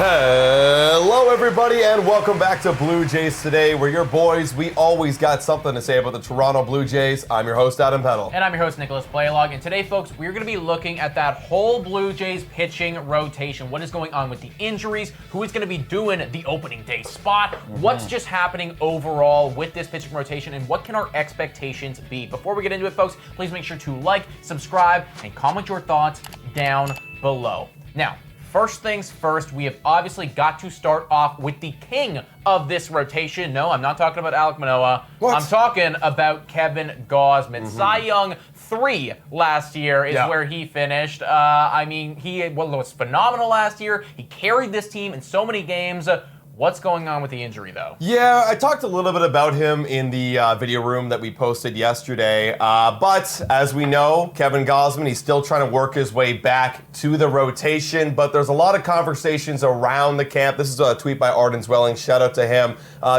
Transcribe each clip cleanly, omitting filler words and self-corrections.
Hello, everybody, and welcome back to Blue Jays Today. We're your boys. We always got something to say about the Toronto Blue Jays. I'm your host, Adam Peddle. And I'm your host, Nicholas Playlog. And today, folks, we're going to be looking at that whole Blue Jays pitching rotation. What is going on with the injuries? Who is going to be doing the opening day spot? What's just happening overall with this pitching rotation? And what can our expectations be? Before we get into it, folks, please make sure to like, subscribe, and comment your thoughts down below. Now, first things first, we have obviously got to start off with the king of this rotation. No, I'm not talking about Alek Manoah. I'm talking about Kevin Gausman. Cy Young 3 last year is where he finished. He was phenomenal last year. He carried this team in so many games. What's going on with the injury, though? Yeah, I talked a little bit about him in the video room that we posted yesterday. But as we know, Kevin Gosman, he's still trying to work his way back to the rotation. But there's a lot of conversations around the camp. This is a tweet by Arden Zwelling. Shout out to him.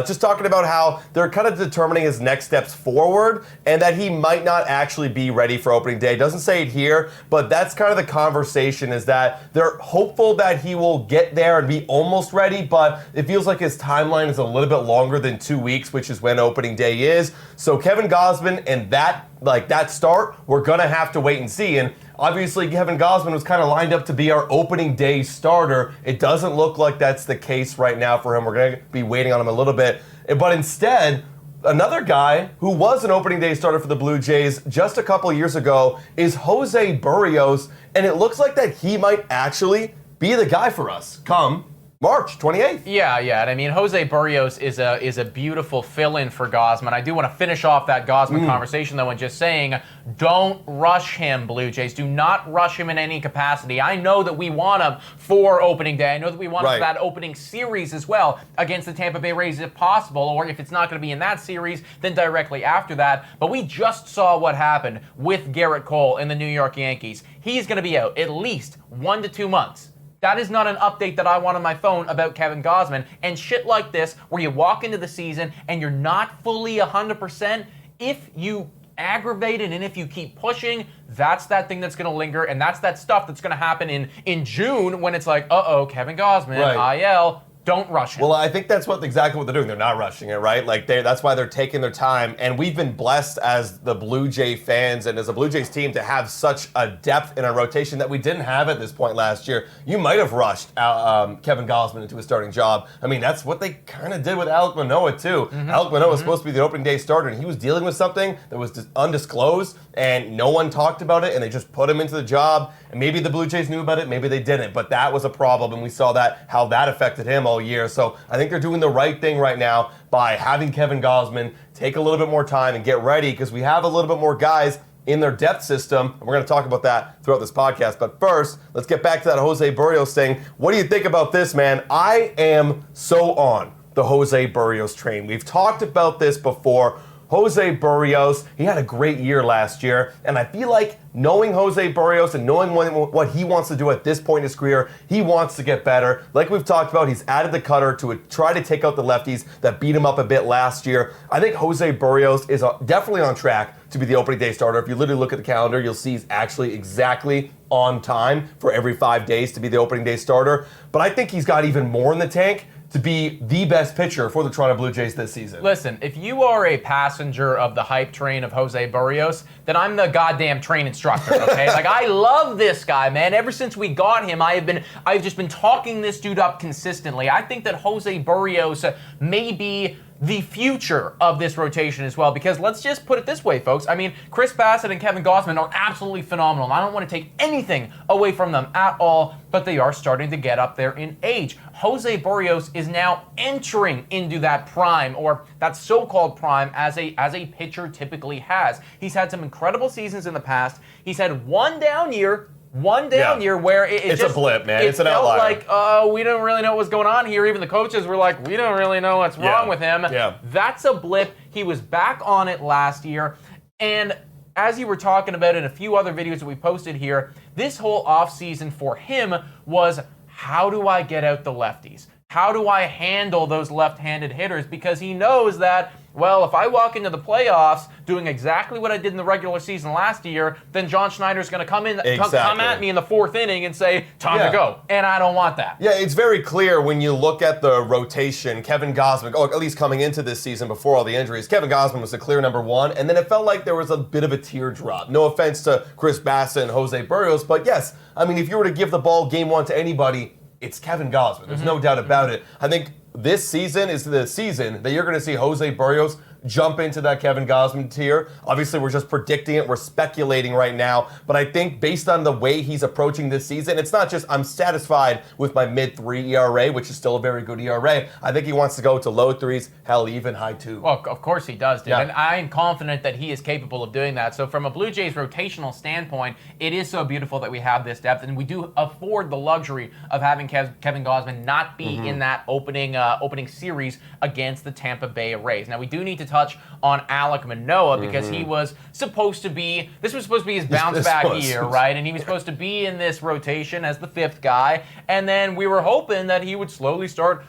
Just talking about how they're kind of determining his next steps forward and that he might not actually be ready for opening day. Doesn't say it here, but that's kind of the conversation, is that they're hopeful that he will get there and be almost ready. But it feels like his timeline is a little bit longer than 2 weeks, which is when opening day is. So Kevin Gosman and that start, we're gonna have to wait and see. And obviously Kevin Gosman was kind of lined up to be our opening day starter. It doesn't look like that's the case right now for him. We're gonna be waiting on him a little bit. But instead, another guy who was an opening day starter for the Blue Jays just a couple years ago is Jose Berrios, and it looks like that he might actually be the guy for us come March 28th. Yeah, and I mean, Jose Berrios is a beautiful fill-in for Gosman. I do want to finish off that Gosman conversation, though, and just saying, don't rush him, Blue Jays. Do not rush him in any capacity. I know that we want him for opening day. I know that we want him for that opening series as well against the Tampa Bay Rays if possible, or if it's not going to be in that series, then directly after that. But we just saw what happened with Garrett Cole and the New York Yankees. He's going to be out at least 1 to 2 months. That is not an update that I want on my phone about Kevin Gosman. And shit like this, where you walk into the season and you're not fully 100%, if you aggravate it and if you keep pushing, that's that thing that's going to linger, and that's that stuff that's going to happen in June when it's like, uh-oh, Kevin Gosman, IL. Don't rush him. Well, I think that's exactly what they're doing. They're not rushing it, right? That's why they're taking their time. And we've been blessed as the Blue Jay fans and as a Blue Jays team to have such a depth in our rotation that we didn't have at this point last year. You might have rushed Kevin Gosman into a starting job. I mean, that's what they kind of did with Alek Manoah, too. Alek Manoah was supposed to be the opening day starter, and he was dealing with something that was undisclosed, and no one talked about it, and they just put him into the job. And maybe the Blue Jays knew about it, maybe they didn't. But that was a problem, and we saw how that affected him all year. So I think they're doing the right thing right now by having Kevin Gosman take a little bit more time and get ready, because we have a little bit more guys in their depth system, and we're going to talk about that throughout this podcast. But first, let's get back to that Jose Berrios thing. What do you think about this, man? I am so on the Jose Berrios train. We've talked about this before. Jose Berrios, he had a great year last year, and I feel like knowing Jose Berrios and knowing what he wants to do at this point in his career, he wants to get better. Like we've talked about, he's added the cutter to try to take out the lefties that beat him up a bit last year. I think Jose Berrios is definitely on track to be the opening day starter. If you literally look at the calendar, you'll see he's actually exactly on time for every 5 days to be the opening day starter. But I think he's got even more in the tank to be the best pitcher for the Toronto Blue Jays this season. Listen, if you are a passenger of the hype train of Jose Berrios, then I'm the goddamn train instructor, okay? I love this guy, man. Ever since we got him, I've just been talking this dude up consistently. I think that Jose Berrios may be the future of this rotation as well, because let's just put it this way, folks. I mean, Chris Bassett and Kevin Gosman are absolutely phenomenal, and I don't want to take anything away from them at all, but they are starting to get up there in age. Jose Berrios is now entering into that prime, or that so-called prime, as a pitcher typically has. He's had some incredible seasons in the past. He's had one down year where it's just a blip, man. It's an outlier. Like, we don't really know what's going on here. Even the coaches were like, we don't really know what's wrong with him. Yeah. That's a blip. He was back on it last year. And as you were talking about in a few other videos that we posted here, this whole offseason for him was, how do I get out the lefties? How do I handle those left-handed hitters? Because he knows that well, if I walk into the playoffs doing exactly what I did in the regular season last year, then John Schneider's going to come at me in the 4th inning and say, time to go. And I don't want that. Yeah, it's very clear when you look at the rotation, Kevin Gosman, or at least coming into this season before all the injuries, Kevin Gosman was the clear number 1, and then it felt like there was a bit of a teardrop. No offense to Chris Bassett and Jose Barrios, but yes, I mean, if you were to give the ball game 1 to anybody, it's Kevin Gosman. There's no doubt about it. I think this season is the season that you're going to see Jose Barrios jump into that Kevin Gosman tier. Obviously, we're just predicting it. We're speculating right now. But I think based on the way he's approaching this season, it's not just I'm satisfied with my mid-3 ERA, which is still a very good ERA. I think he wants to go to low 3s, hell, even high 2. Well, of course he does, dude. Yeah. And I'm confident that he is capable of doing that. So from a Blue Jays rotational standpoint, it is so beautiful that we have this depth. And we do afford the luxury of having Kevin Gosman not be in that opening series against the Tampa Bay Rays. Now, we do need to touch on Alek Manoah because he was supposed to be, this was supposed to be his bounce back year, right? And he was supposed to be in this rotation as the 5th guy. And then we were hoping that he would slowly start,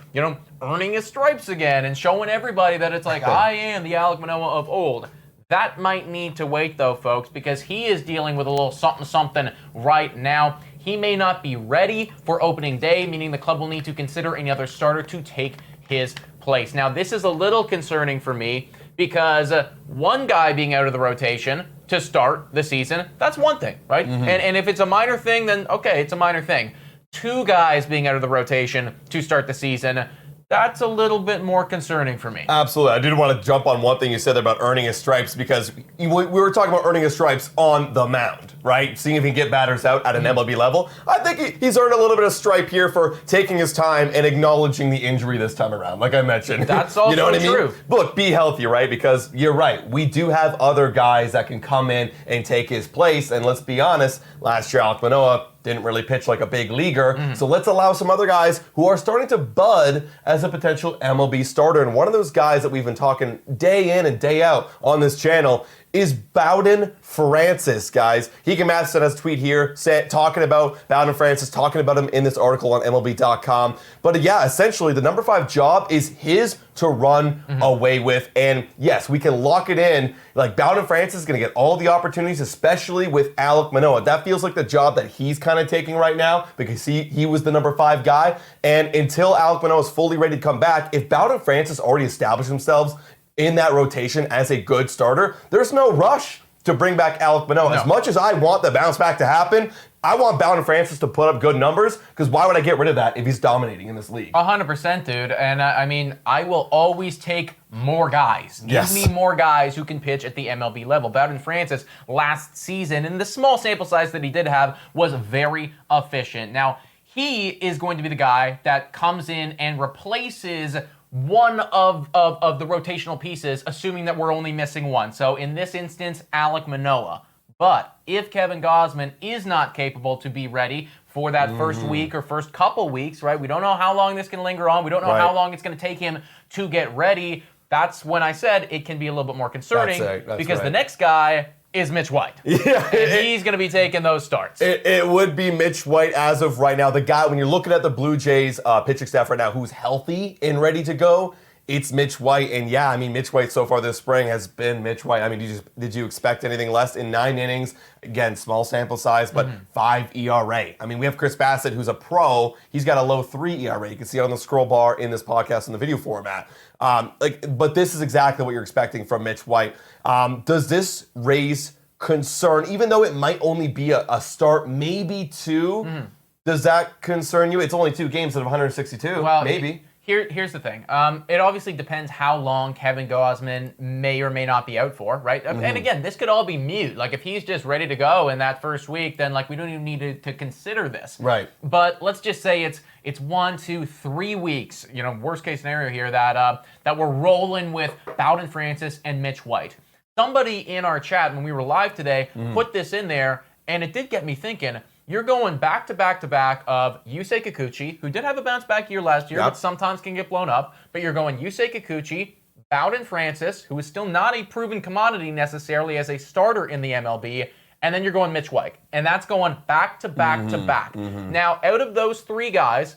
earning his stripes again and showing everybody that it's like, I am the Alek Manoah of old. That might need to wait though, folks, because he is dealing with a little something right now. He may not be ready for opening day, meaning the club will need to consider another starter to take his place. Now, this is a little concerning for me because one guy being out of the rotation to start the season, that's one thing, right? And if it's a minor thing, then okay, it's a minor thing. 2 guys being out of the rotation to start the season, that's a little bit more concerning for me. Absolutely. I did want to jump on one thing you said there about earning his stripes because we were talking about earning his stripes on the mound, right? Seeing if he can get batters out at an MLB level. I think he's earned a little bit of stripe here for taking his time and acknowledging the injury this time around, like I mentioned. That's also you know what true. I mean? Look, be healthy, right? Because you're right. We do have other guys that can come in and take his place. And let's be honest, last year, Alek Manoah didn't really pitch like a big leaguer. So let's allow some other guys who are starting to bud as a potential MLB starter. And one of those guys that we've been talking day in and day out on this channel is Bowden Francis, guys. Hegan Matheson has a tweet here talking about Bowden Francis, talking about him in this article on MLB.com. But yeah, essentially the number 5 job is his to run away with. And yes, we can lock it in. Like Bowden Francis is going to get all the opportunities, especially with Alek Manoah. That feels like the job that he's kind of taking right now because he was the number 5 guy. And until Alek Manoah is fully ready to come back, if Bowden Francis already established themselves in that rotation as a good starter, there's no rush to bring back Alek Manoah. As much as I want the bounce back to happen, I want Bowden Francis to put up good numbers because why would I get rid of that if he's dominating in this league? 100%, dude. And I mean, I will always take more guys. Give me more guys who can pitch at the MLB level. Bowden Francis last season, and the small sample size that he did have, was very efficient. Now, he is going to be the guy that comes in and replaces one of the rotational pieces, assuming that we're only missing one. So in this instance, Alek Manoah. But if Kevin Gosman is not capable to be ready for that first week or first couple weeks, right? We don't know how long this can linger on. We don't know how long it's going to take him to get ready. That's when I said it can be a little bit more concerning because the next guy is Mitch White. Yeah, and he's going to be taking those starts. It would be Mitch White as of right now. The guy, when you're looking at the Blue Jays pitching staff right now, who's healthy and ready to go, it's Mitch White. And yeah, I mean, Mitch White so far this spring has been Mitch White. I mean, did you expect anything less in 9 innings? Again, small sample size, but 5 ERA. I mean, we have Chris Bassett, who's a pro. He's got a low 3 ERA. You can see it on the scroll bar in this podcast in the video format. But this is exactly what you're expecting from Mitch White. Does this raise concern, even though it might only be a start, maybe 2? Does that concern you? It's only 2 games out of 162. Well, maybe. Here's the thing. It obviously depends how long Kevin Gausman may or may not be out for, right? And again, this could all be mute. Like, if he's just ready to go in that first week, then, like, we don't even need to consider this. Right. But let's just say it's 1, 2, 3 weeks, worst case scenario here, that we're rolling with Bowden Francis and Mitch White. Somebody in our chat, when we were live today, put this in there, and it did get me thinking. You're going back to back to back of Yusei Kikuchi, who did have a bounce back year last year, but sometimes can get blown up. But you're going Yusei Kikuchi, Bowden Francis, who is still not a proven commodity necessarily as a starter in the MLB, and then you're going Mitch White. And that's going back to back to back. Now, out of those 3 guys,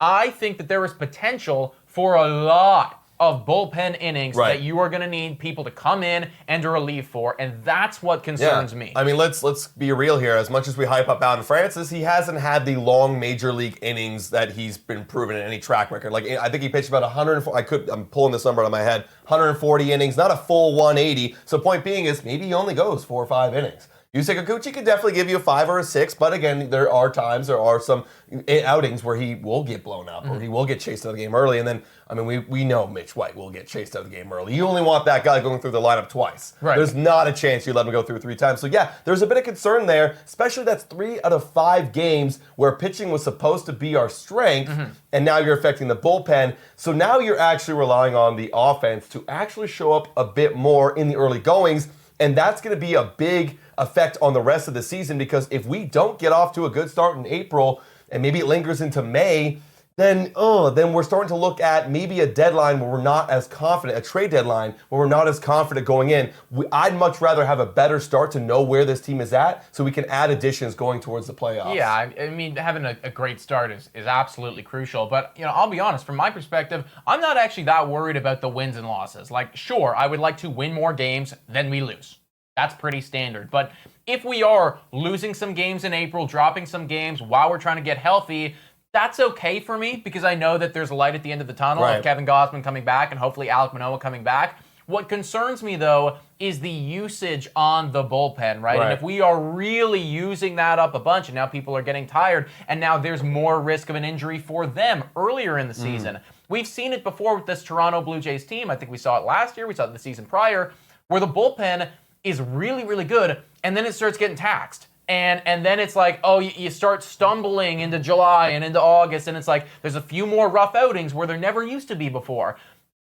I think that there is potential for a lot of bullpen innings that you are going to need people to come in and to relieve for, and that's what concerns me. I mean, let's be real here. As much as we hype up Alden Francis, he hasn't had the long major league innings that he's been proven in any track record. Like, I think he pitched about 140. I'm pulling this number out of my head. 140 innings, not a full 180. So point being is maybe he only goes 4 or 5 innings. Yusei Kikuchi could definitely give you a 5 or a 6, but again, there are some outings where he will get blown up or he will get chased out of the game early. And then, I mean, we know Mitch White will get chased out of the game early. You only want that guy going through the lineup twice. Right. There's not a chance you let him go through 3 times. So yeah, there's a bit of concern there, especially that's 3 out of 5 games where pitching was supposed to be our strength, and now you're affecting the bullpen. So now you're actually relying on the offense to actually show up a bit more in the early goings, and that's going to be a big effect on the rest of the season, because if we don't get off to a good start in April and maybe it lingers into May, then we're starting to look at maybe a deadline where we're not as confident, a trade deadline where we're not as confident going in. I'd much rather have a better start to know where this team is at so we can add additions going towards the playoffs. Yeah, I mean, having a great start is absolutely crucial. But, I'll be honest, from my perspective, I'm not actually that worried about the wins and losses. Like, sure, I would like to win more games than we lose. That's pretty standard. But if we are losing some games in April, dropping some games while we're trying to get healthy, that's okay for me, because I know that there's a light at the end of the tunnel of Kevin Gausman coming back and hopefully Alek Manoah coming back. What concerns me, though, is the usage on the bullpen, right? And if we are really using that up a bunch, and now people are getting tired, and now there's more risk of an injury for them earlier in the season. We've seen it before with this Toronto Blue Jays team. I think we saw it last year. We saw it the season prior, where the bullpen is really, really good, and then it starts getting taxed. And then it's like, you start stumbling into July and into August, and it's like there's a few more rough outings where there never used to be before.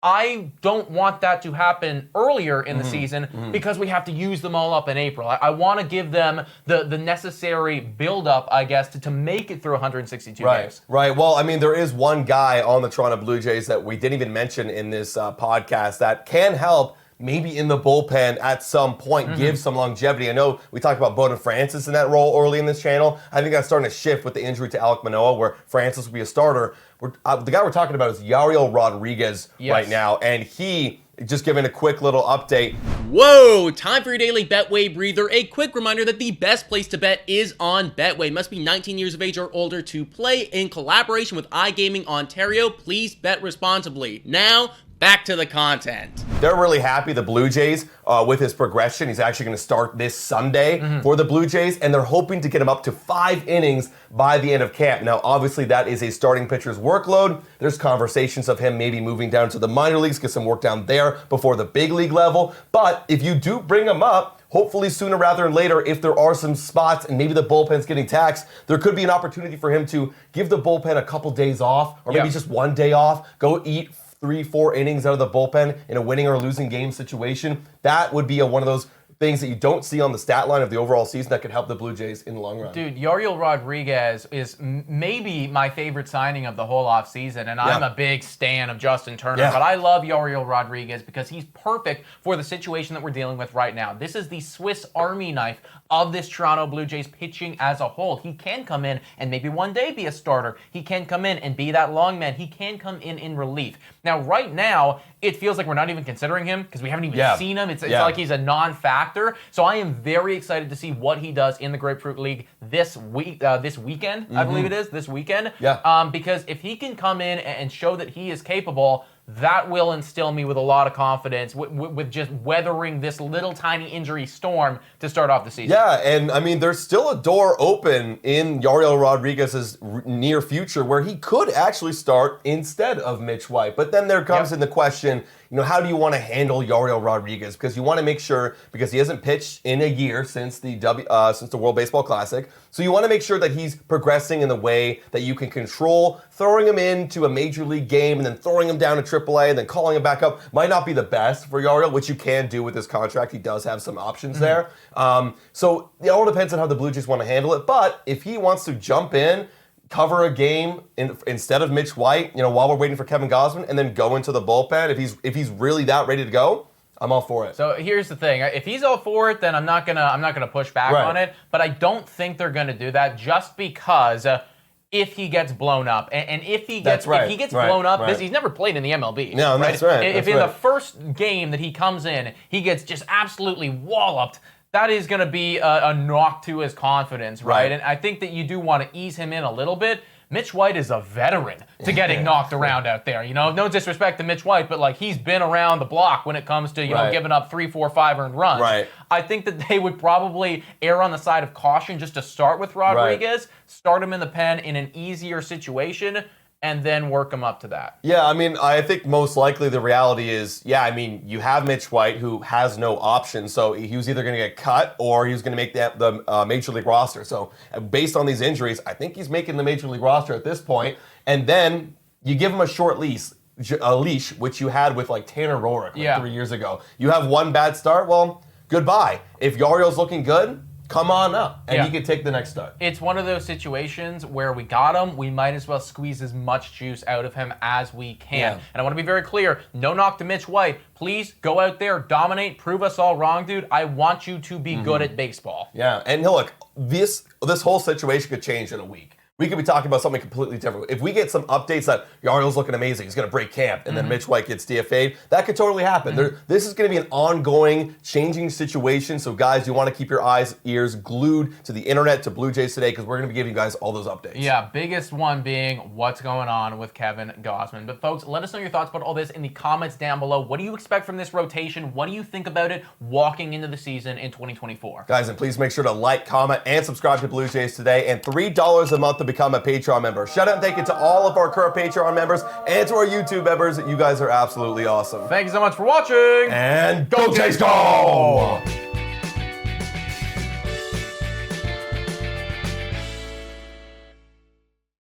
I don't want that to happen earlier in the season because we have to use them all up in April. I want to give them the necessary build-up, I guess, to make it through 162 games. Right. Well, I mean, there is one guy on the Toronto Blue Jays that we didn't even mention in this podcast that can help maybe in the bullpen at some point, give some longevity. I know we talked about Bowden Francis in that role early in this channel. I think that's starting to shift with the injury to Alek Manoah, where Francis will be a starter. The guy we're talking about is Yerry Rodriguez right now, and he just giving a quick little update. Whoa, time for your daily Betway breather. A quick reminder that the best place to bet is on Betway. Must be 19 years of age or older to play. In collaboration with iGaming Ontario, please bet responsibly. Now, back to the content. They're really happy, the Blue Jays, with his progression. He's actually going to start this Sunday for the Blue Jays, and they're hoping to get him up to 5 innings by the end of camp. Now, obviously, that is a starting pitcher's workload. There's conversations of him maybe moving down to the minor leagues, get some work down there before the big league level. But if you do bring him up, hopefully sooner rather than later, if there are some spots and maybe the bullpen's getting taxed, there could be an opportunity for him to give the bullpen a couple days off, or maybe just 1 day off, go eat 3-4 innings out of the bullpen in a winning or losing game situation. That would be one of those things that you don't see on the stat line of the overall season that could help the Blue Jays in the long run. Dude, Yerry Rodriguez is maybe my favorite signing of the whole offseason, and I'm a big stan of Justin Turner, but I love Yerry Rodriguez because he's perfect for the situation that we're dealing with right now. This is the Swiss Army knife of this Toronto Blue Jays pitching as a whole. He can come in and maybe one day be a starter. He can come in and be that long man. He can come in relief. Now, right now, it feels like we're not even considering him because we haven't even seen him. It's like he's a non-factor. So I am very excited to see what he does in the Grapefruit League this weekend. I believe it is, this weekend. Because if he can come in and show that he is capable, that will instill me with a lot of confidence with just weathering this little tiny injury storm to start off the season. Yeah, and I mean, there's still a door open in Yerry Rodriguez's near future where he could actually start instead of Mitch White. But then there comes in the question, how do you want to handle Yerry Rodriguez? Because you want to make sure, because he hasn't pitched in a year since the World Baseball Classic, so you want to make sure that he's progressing in the way that you can control. Throwing him into a major league game and then throwing him down to AAA and then calling him back up might not be the best for Yerry, which you can do with his contract. He does have some options there. So it all depends on how the Blue Jays want to handle it. But if he wants to jump in, cover a game instead of Mitch White, while we're waiting for Kevin Gosman, and then go into the bullpen, if he's really that ready to go, I'm all for it. So here's the thing: if he's all for it, then I'm not gonna push back on it. But I don't think they're gonna do that just because if he gets blown up. And if he That's gets right, if he gets right, blown up, right. he's never played in the MLB. No, that's right. If That's in right. the first game that he comes in, he gets just absolutely walloped, that is going to be a knock to his confidence, right? Right. And I think that you do want to ease him in a little bit. Mitch White is a veteran to getting knocked around out there. You know, no disrespect to Mitch White, but like he's been around the block when it comes to, you know, Right. giving up 3, 4, 5 earned runs. Right. I think that they would probably err on the side of caution just to start with Rodriguez, start him in the pen in an easier situation, and then work him up to that. Yeah, I mean, I think most likely the reality is, yeah, I mean, you have Mitch White who has no option, so he was either going to get cut or he was going to make the Major League roster. So based on these injuries, I think he's making the Major League roster at this point. And then you give him a short leash, which you had with like Tanner Roark 3 years ago. You have one bad start, well, goodbye. If Yariel's looking good, come on up, and he can take the next start. It's one of those situations where we got him, we might as well squeeze as much juice out of him as we can. Yeah. And I want to be very clear, no knock to Mitch White. Please go out there, dominate, prove us all wrong, dude. I want you to be good at baseball. Yeah, and look, this whole situation could change in a week. We could be talking about something completely different. If we get some updates that Yariel's looking amazing, he's going to break camp, and then Mitch White gets DFA'd, that could totally happen. This is going to be an ongoing, changing situation. So, guys, you want to keep your ears glued to the internet, to Blue Jays Today, because we're going to be giving you guys all those updates. Yeah, biggest one being what's going on with Kevin Gausman. But, folks, let us know your thoughts about all this in the comments down below. What do you expect from this rotation? What do you think about it walking into the season in 2024? Guys, and please make sure to like, comment, and subscribe to Blue Jays Today, and $3 a month to become a Patreon member. Shout out and thank you to all of our current Patreon members and to our YouTube members. You guys are absolutely awesome. Thank you so much for watching. And go Jays, go!